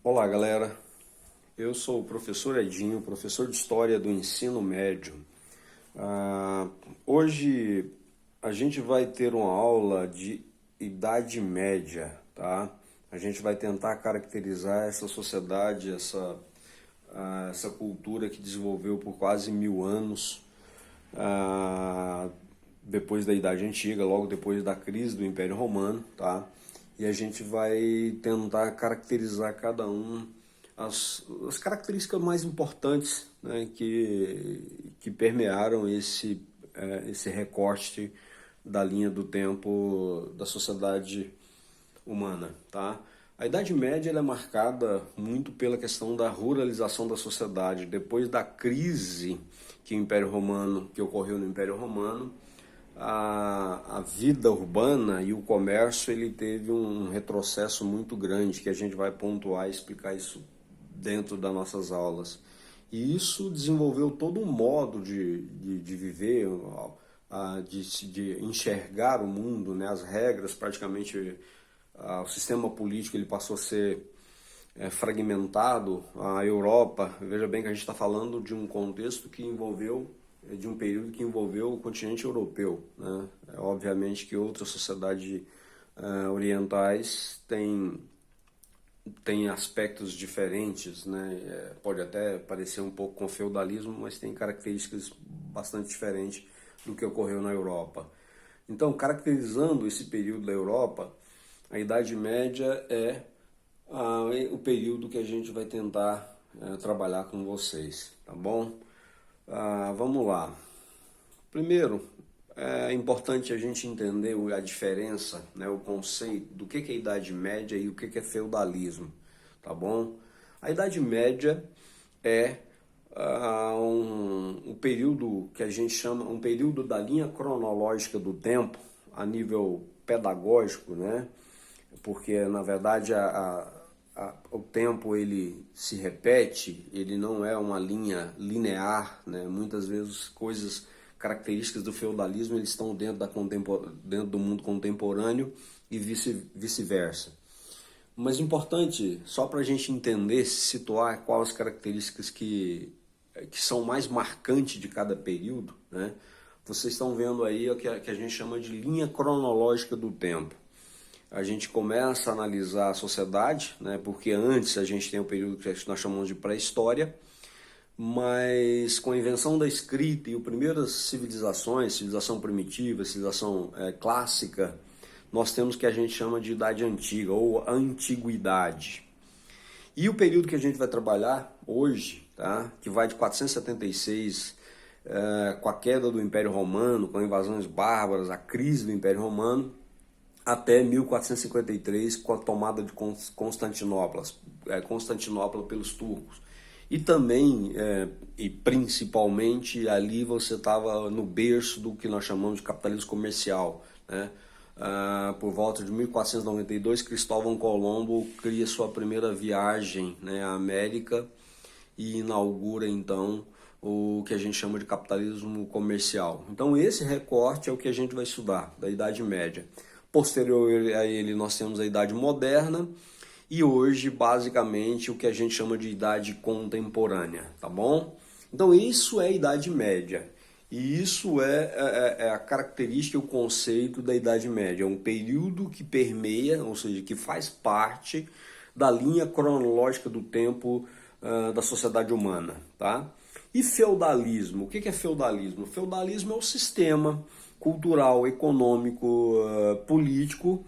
Olá, galera. Eu sou o professor Edinho, professor de História do Ensino Médio. Hoje a gente vai ter uma aula de Idade Média, tá? A gente vai tentar caracterizar essa sociedade, essa cultura que desenvolveu por quase 1000 anos, depois da Idade Antiga, logo depois da crise do Império Romano, tá? E a gente vai tentar caracterizar cada as características mais importantes, né, que permearam esse recorte da linha do tempo da sociedade humana, tá? A Idade Média ela é marcada muito pela questão da ruralização da sociedade. Depois da crise que ocorreu no Império Romano, a vida urbana e o comércio ele teve um retrocesso muito grande, que a gente vai pontuar e explicar isso dentro das nossas aulas. E isso desenvolveu todo um modo de viver, de enxergar o mundo, né? As regras, praticamente, o sistema político ele passou a ser fragmentado. A Europa, veja bem que a gente está falando de um contexto que envolveu de um período que envolveu o continente europeu, né? Obviamente que outras sociedades orientais têm aspectos diferentes, né? Pode até parecer um pouco com feudalismo, mas tem características bastante diferentes do que ocorreu na Europa. Então, caracterizando esse período da Europa, a Idade Média é o período que a gente vai tentar trabalhar com vocês, tá bom? Vamos lá. Primeiro, é importante a gente entender a diferença, né, o conceito do que é Idade Média e o que é feudalismo, tá bom? A Idade Média é um período que a gente chama, um período da linha cronológica do tempo, a nível pedagógico, né? Porque, na verdade, o tempo ele se repete, ele não é uma linha linear, né? Muitas vezes características do feudalismo eles estão dentro do mundo contemporâneo e vice-versa. Mas importante, só para a gente entender, se situar quais as características que são mais marcantes de cada período, né? Vocês estão vendo aí o que a gente chama de linha cronológica do tempo. A gente começa a analisar a sociedade, né, porque antes a gente tem o período que nós chamamos de pré-história, mas com a invenção da escrita e as primeiras civilização primitiva, civilização clássica, nós temos o que a gente chama de Idade Antiga ou Antiguidade. E o período que a gente vai trabalhar hoje, tá, que vai de 476, com a queda do Império Romano, com invasões bárbaras, a crise do Império Romano, até 1453, com a tomada de Constantinopla pelos turcos. E também, e principalmente, ali você estava no berço do que nós chamamos de capitalismo comercial, né? Por volta de 1492, Cristóvão Colombo cria sua primeira viagem, né, à América e inaugura, então, o que a gente chama de capitalismo comercial. Então, esse recorte é o que a gente vai estudar, da Idade Média. Posterior a ele, nós temos a Idade Moderna e hoje, basicamente, o que a gente chama de Idade Contemporânea, tá bom? Então, isso é a Idade Média e isso é a característica, o conceito da Idade Média. É um período que permeia, ou seja, que faz parte da linha cronológica do tempo da sociedade humana, tá? E feudalismo, o que é feudalismo? Feudalismo é o sistema cultural, econômico, político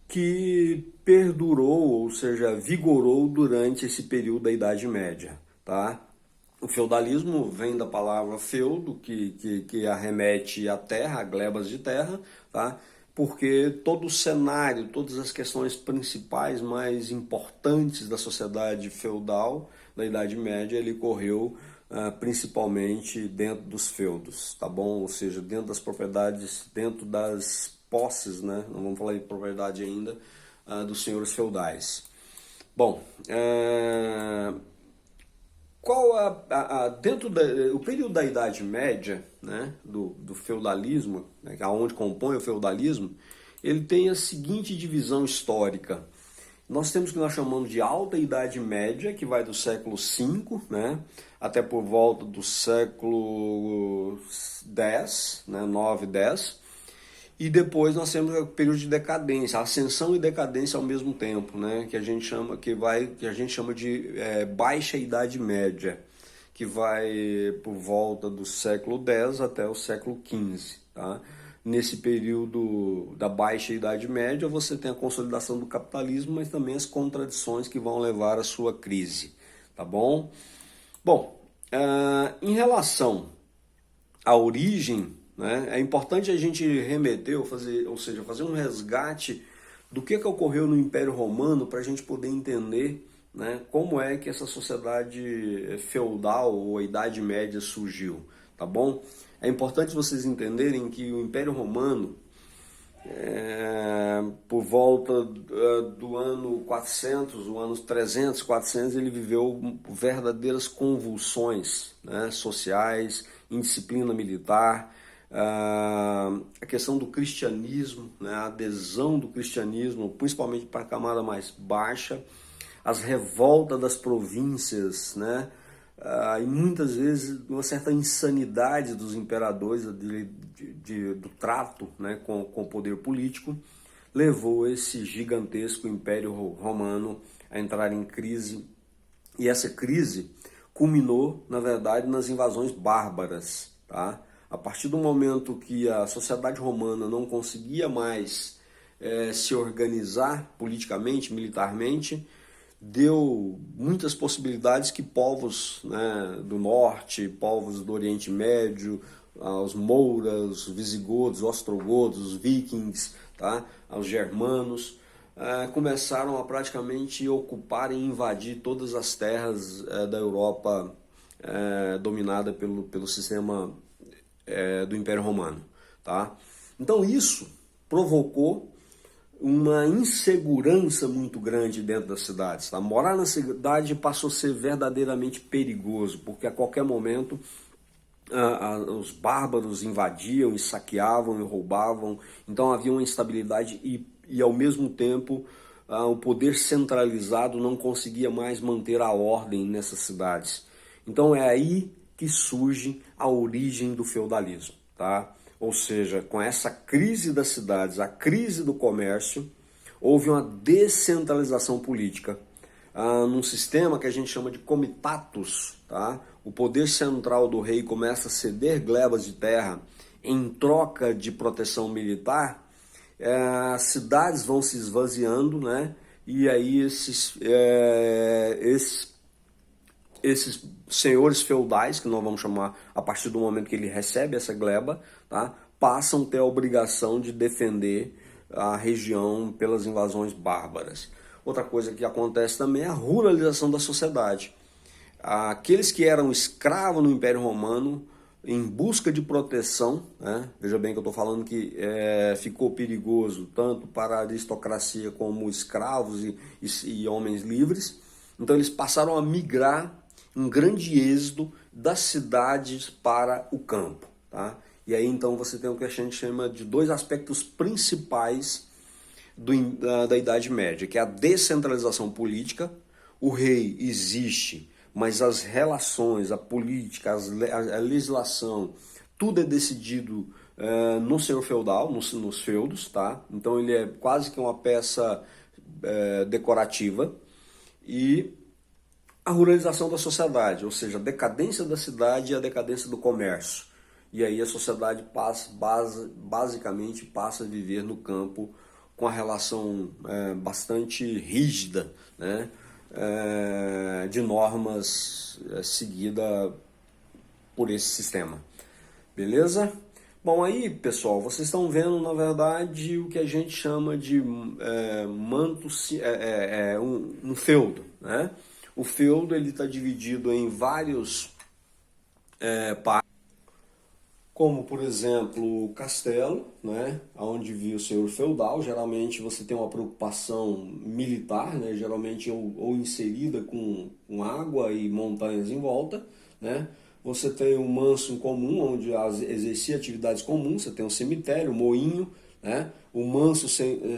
que perdurou, ou seja, vigorou durante esse período da Idade Média, tá? O feudalismo vem da palavra feudo, que arremete à terra, a glebas de terra, tá? Porque todo o cenário, todas as questões principais, mais importantes da sociedade feudal da Idade Média, ele correu principalmente dentro dos feudos, tá bom? Ou seja, dentro das propriedades, dentro das posses, né? Não vamos falar de propriedade ainda, dos senhores feudais. Bom, dentro o período da Idade Média, né, do feudalismo, né, onde compõe o feudalismo, ele tem a seguinte divisão histórica. Nós temos o que nós chamamos de Alta Idade Média, que vai do século V, né, até por volta do século X, né, 9, 10. E depois nós temos o período de decadência, ascensão e decadência ao mesmo tempo, né, que a gente chama de Baixa Idade Média, que vai por volta do século X até o século XV, tá? Nesse período da Baixa Idade Média, você tem a consolidação do capitalismo, mas também as contradições que vão levar à sua crise, tá bom? Bom, em relação à origem, né, é importante a gente remeter, fazer um resgate do que ocorreu no Império Romano para a gente poder entender, né, como é que essa sociedade feudal ou a Idade Média surgiu, tá bom? É importante vocês entenderem que o Império Romano, por volta do ano 400, o ano 300, 400, ele viveu verdadeiras convulsões, né, sociais, indisciplina militar, a questão do cristianismo, né, a adesão do cristianismo, principalmente para a camada mais baixa, as revoltas das províncias, né, e muitas vezes uma certa insanidade dos imperadores do trato, né, com o poder político, levou esse gigantesco Império Romano a entrar em crise. E essa crise culminou, na verdade, nas invasões bárbaras, tá? A partir do momento que a sociedade romana não conseguia mais se organizar politicamente, militarmente, deu muitas possibilidades que povos, né, do norte, povos do Oriente Médio, os mouras, os visigodos, os ostrogodos, os vikings, tá, os germanos, começaram a praticamente ocupar e invadir todas as terras da Europa dominada pelo sistema do Império Romano, tá? Então isso provocou uma insegurança muito grande dentro das cidades, tá? Morar na cidade passou a ser verdadeiramente perigoso, porque a qualquer momento os bárbaros invadiam e saqueavam e roubavam, então havia uma instabilidade e ao mesmo tempo o poder centralizado não conseguia mais manter a ordem nessas cidades. Então é aí que surge a origem do feudalismo, tá? Ou seja, com essa crise das cidades, a crise do comércio, houve uma descentralização política. Num sistema que a gente chama de comitatus, tá? O poder central do rei começa a ceder glebas de terra em troca de proteção militar, as cidades vão se esvaziando, né? E aí esses senhores feudais, que nós vamos chamar a partir do momento que ele recebe essa gleba, tá, passam a ter a obrigação de defender a região pelas invasões bárbaras. Outra coisa que acontece também é a ruralização da sociedade. Aqueles que eram escravos no Império Romano, em busca de proteção, né, veja bem que eu estou falando que ficou perigoso tanto para a aristocracia como escravos e homens livres, então eles passaram a migrar um grande êxodo das cidades para o campo, tá? E aí então você tem o que a gente chama de dois aspectos principais da Idade Média, que é a descentralização política. O rei existe, mas as relações, a política, a legislação, tudo é decidido no senhor feudal, nos feudos, tá? Então ele é quase que uma peça decorativa. E a ruralização da sociedade, ou seja, a decadência da cidade e a decadência do comércio. E aí a sociedade basicamente passa a viver no campo com a relação bastante rígida, né, de normas seguidas por esse sistema. Beleza? Bom, aí, pessoal, vocês estão vendo, na verdade, o que a gente chama de um feudo, né? O feudo está dividido em vários partes, como, por exemplo, o castelo, né, onde vive o senhor feudal. Geralmente você tem uma preocupação militar, né, geralmente ou inserida com água e montanhas em volta, né? Você tem um manso em comum, onde exercia atividades comuns, você tem um cemitério, um moinho, né? o manso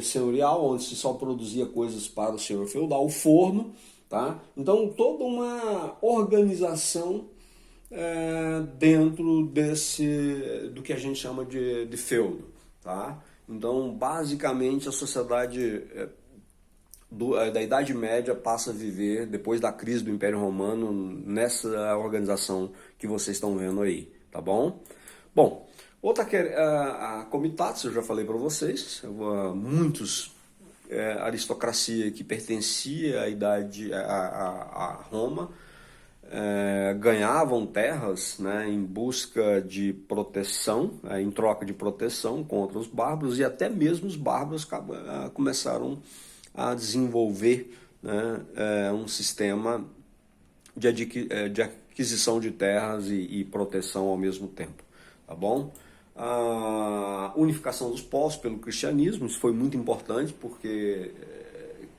senhorial, onde se só produzia coisas para o senhor feudal, o forno, tá? Então toda uma organização dentro do que a gente chama de feudo, tá? Então basicamente a sociedade da Idade Média passa a viver, depois da crise do Império Romano, nessa organização que vocês estão vendo aí, tá bom? Bom, outra a comitatus, eu já falei para vocês, muitos aristocracia que pertencia à idade a Roma ganhavam terras, né, em busca de proteção, em troca de proteção contra os bárbaros, e até mesmo os bárbaros começaram a desenvolver, né, um sistema de aquisição de terras e proteção ao mesmo tempo, tá bom? A unificação dos povos pelo cristianismo, isso foi muito importante, porque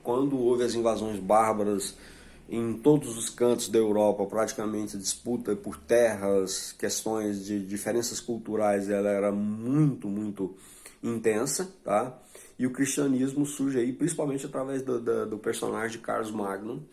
quando houve as invasões bárbaras em todos os cantos da Europa, praticamente a disputa por terras, questões de diferenças culturais, ela era muito, muito intensa, tá? E o cristianismo surge aí, principalmente através do personagem de Carlos Magno,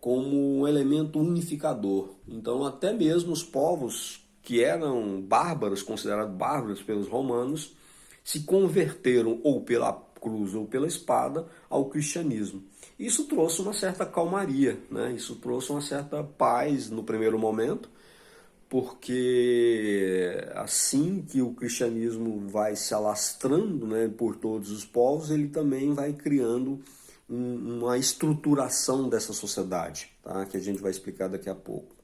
como um elemento unificador. Então, até mesmo os povos que eram bárbaros, considerados bárbaros pelos romanos, se converteram ou pela cruz ou pela espada ao cristianismo. Isso trouxe uma certa calmaria, né? Isso trouxe uma certa paz no primeiro momento, porque assim que o cristianismo vai se alastrando, né, por todos os povos, ele também vai criando uma estruturação dessa sociedade, tá? Que a gente vai explicar daqui a pouco.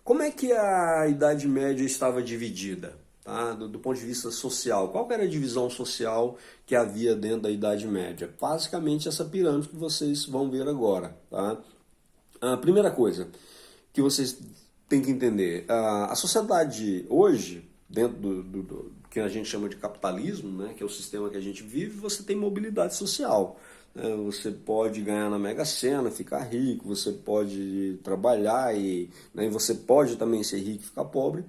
Como é que a Idade Média estava dividida, tá? Do ponto de vista social? Qual era a divisão social que havia dentro da Idade Média? Basicamente essa pirâmide que vocês vão ver agora, tá? A primeira coisa que vocês têm que entender, a sociedade hoje, dentro do que a gente chama de capitalismo, né, que é o sistema que a gente vive, você tem mobilidade social. Você pode ganhar na Mega Sena, ficar rico, você pode trabalhar né, você pode também ser rico e ficar pobre.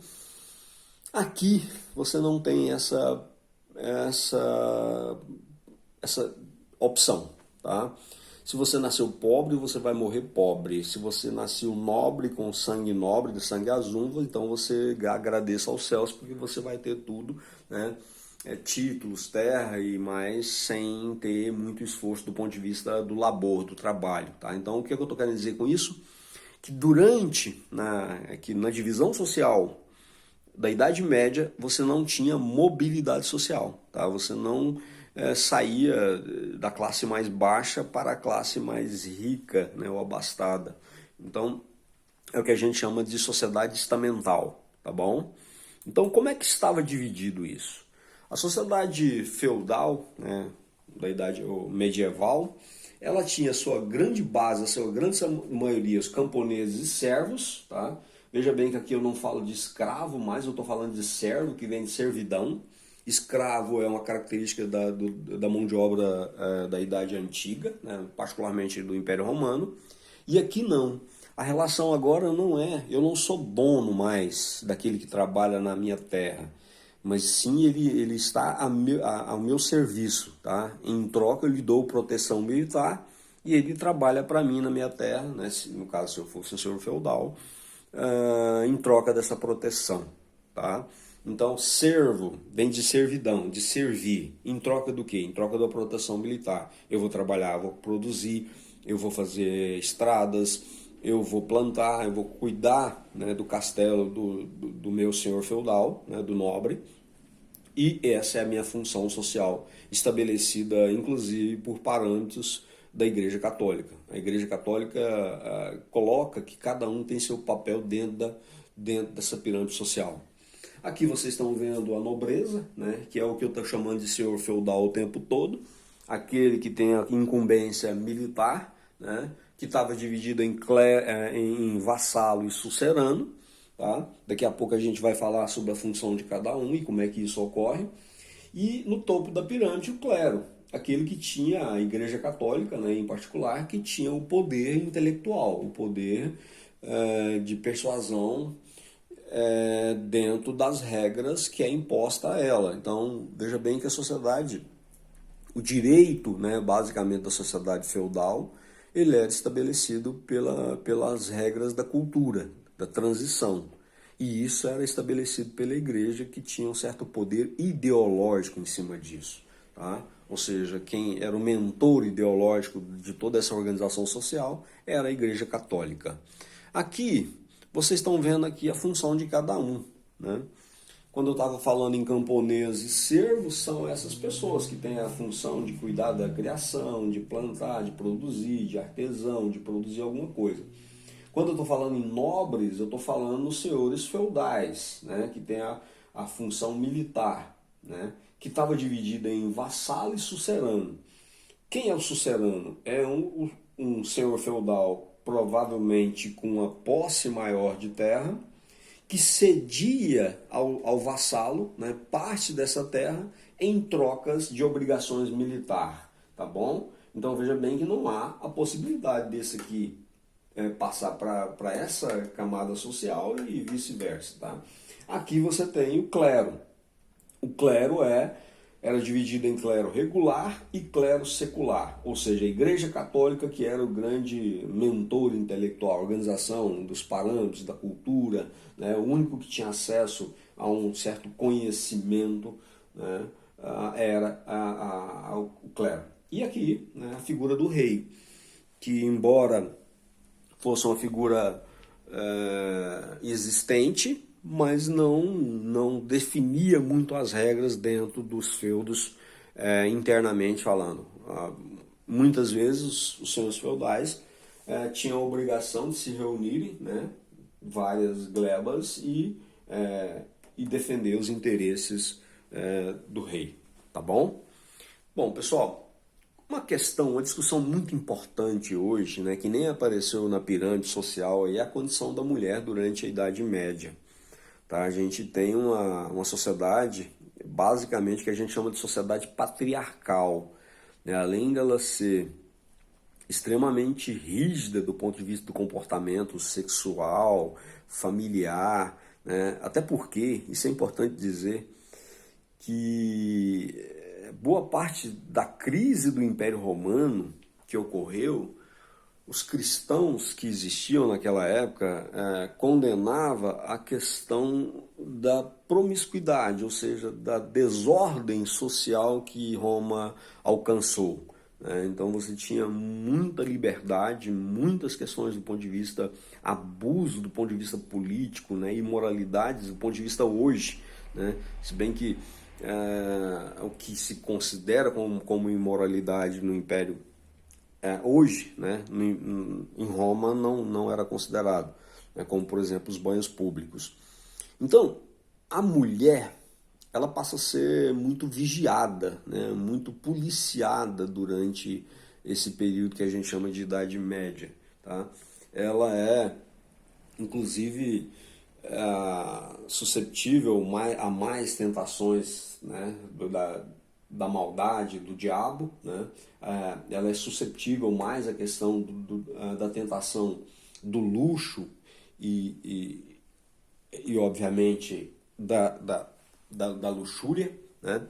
Aqui você não tem essa opção, tá? Se você nasceu pobre, você vai morrer pobre. Se você nasceu nobre, com sangue nobre, de sangue azul, então você agradeça aos céus, porque você vai ter tudo, né? Títulos, terra e mais, sem ter muito esforço do ponto de vista do labor, do trabalho, tá? Então, o que eu estou querendo dizer com isso? Que na divisão social da Idade Média, você não tinha mobilidade social, tá? Você não saía da classe mais baixa para a classe mais rica, né, ou abastada. Então, é o que a gente chama de sociedade estamental, tá bom? Então, como é que estava dividido isso? A sociedade feudal, né, da idade medieval, ela tinha sua grande base, a sua grande maioria, os camponeses e servos, tá? Veja bem que aqui eu não falo de escravo, mas eu estou falando de servo, que vem de servidão. Escravo é uma característica da mão de obra da Idade Antiga, né, particularmente do Império Romano. E aqui não. A relação agora não é, eu não sou dono mais daquele que trabalha na minha terra, mas sim ele está ao meu serviço, tá? Em troca eu lhe dou proteção militar e ele trabalha para mim na minha terra, né? No caso se eu fosse um senhor feudal, em troca dessa proteção, tá? Então servo vem de servidão, de servir, em troca do quê? Em troca da proteção militar. Eu vou trabalhar, vou produzir, eu vou fazer estradas, eu vou plantar, eu vou cuidar, né, do castelo do meu senhor feudal, né, do nobre, e essa é a minha função social, estabelecida inclusive por parâmetros da Igreja Católica. A Igreja Católica coloca que cada um tem seu papel dentro dessa pirâmide social. Aqui vocês estão vendo a nobreza, né, que é o que eu estou chamando de senhor feudal o tempo todo, aquele que tem a incumbência militar, né, que estava dividido em vassalo e sucerano, tá? Daqui a pouco a gente vai falar sobre a função de cada um e como é que isso ocorre. E no topo da pirâmide o clero, aquele que tinha a Igreja Católica, né, em particular, que tinha o poder intelectual, o poder de persuasão dentro das regras que é imposta a ela. Então, veja bem que a sociedade, o direito, né, basicamente da sociedade feudal, ele era estabelecido pelas regras da cultura, da transição. E isso era estabelecido pela igreja, que tinha um certo poder ideológico em cima disso. Tá? Ou seja, quem era o mentor ideológico de toda essa organização social era a Igreja Católica. Aqui, vocês estão vendo aqui a função de cada um. Né? Quando eu estava falando em camponês e servos, são essas pessoas que têm a função de cuidar da criação, de plantar, de produzir, de artesão, de produzir alguma coisa. Quando eu estou falando em nobres, eu estou falando nos senhores feudais, né, que tem a função militar, né, que estava dividida em vassalo e sucerano. Quem é o sucerano? É um senhor feudal, provavelmente com uma posse maior de terra, que cedia ao vassalo, né, parte dessa terra em trocas de obrigações militares, tá bom? Então veja bem que não há a possibilidade desse aqui passar para essa camada social e vice-versa, tá? Aqui você tem o clero. O clero era dividido em clero regular e clero secular, ou seja, a Igreja Católica, que era o grande mentor intelectual, a organização dos parâmetros da cultura, né, o único que tinha acesso a um certo conhecimento, né, era o clero. E aqui, né, a figura do rei, que embora fosse uma figura existente, mas não definia muito as regras dentro dos feudos internamente falando. Muitas vezes os senhores feudais tinham a obrigação de se reunirem, né, várias glebas e defender os interesses do rei, tá bom? Bom, pessoal, uma discussão muito importante hoje, né, que nem apareceu na pirâmide social, é a condição da mulher durante a Idade Média. Tá? A gente tem uma sociedade, basicamente, que a gente chama de sociedade patriarcal. Né? Além dela ser extremamente rígida do ponto de vista do comportamento sexual, familiar, né? Até porque, isso é importante dizer, que boa parte da crise do Império Romano que ocorreu, os cristãos que existiam naquela época condenava a questão da promiscuidade, ou seja, da desordem social que Roma alcançou. Então você tinha muita liberdade, muitas questões do ponto de vista abuso, do ponto de vista político, né, imoralidades do ponto de vista hoje. Né? Se bem que o que se considera como imoralidade no Império hoje, né, em Roma não era considerado, né, como por exemplo os banhos públicos. Então, a mulher, ela passa a ser muito vigiada, né, muito policiada durante esse período que a gente chama de Idade Média. Tá? Ela é, inclusive, susceptível a mais tentações, né, da maldade, do diabo, né? Ela é susceptível mais à questão da tentação do luxo e obviamente, da luxúria, né?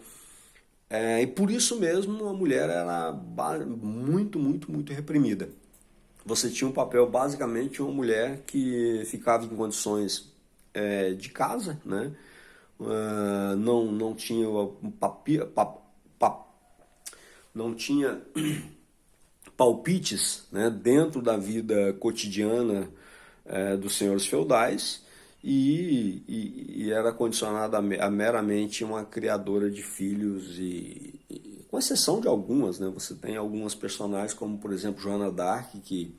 E por isso mesmo a mulher era muito, muito, muito reprimida. Você tinha um papel basicamente de uma mulher que ficava em condições de casa, né? Não tinha não tinha palpites, né, dentro da vida cotidiana dos senhores feudais e era condicionada a meramente uma criadora de filhos com exceção de algumas, né, você tem algumas personagens como por exemplo Joana d'Arc que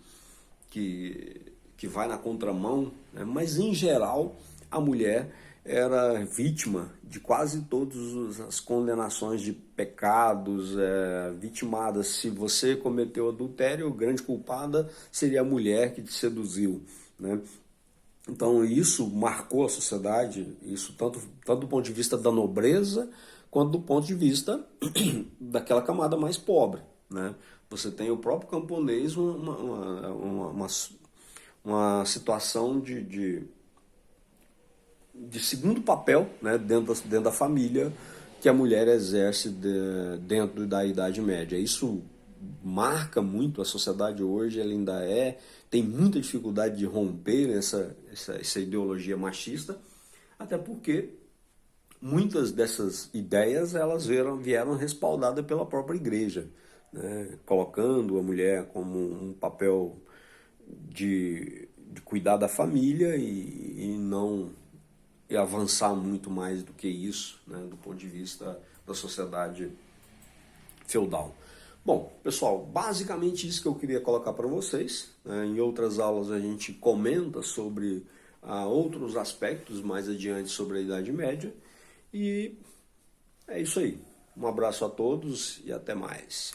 vai na contramão, né, mas em geral a mulher era vítima de quase todas as condenações de pecados, vitimadas. Se você cometeu adultério, a grande culpada seria a mulher que te seduziu, né? Então isso marcou a sociedade, isso tanto do ponto de vista da nobreza, quanto do ponto de vista daquela camada mais pobre, né? Você tem o próprio camponês, uma situação de de segundo papel, né, dentro da família, que a mulher exerce dentro da Idade Média. Isso marca muito a sociedade hoje, ela ainda tem muita dificuldade de romper essa ideologia machista, até porque muitas dessas ideias elas vieram respaldadas pela própria igreja, né, colocando a mulher como um papel de cuidar da família e não avançar muito mais do que isso, né, do ponto de vista da sociedade feudal. Bom, pessoal, basicamente isso que eu queria colocar para vocês. Em outras aulas a gente comenta sobre outros aspectos mais adiante sobre a Idade Média. E é isso aí. Um abraço a todos e até mais.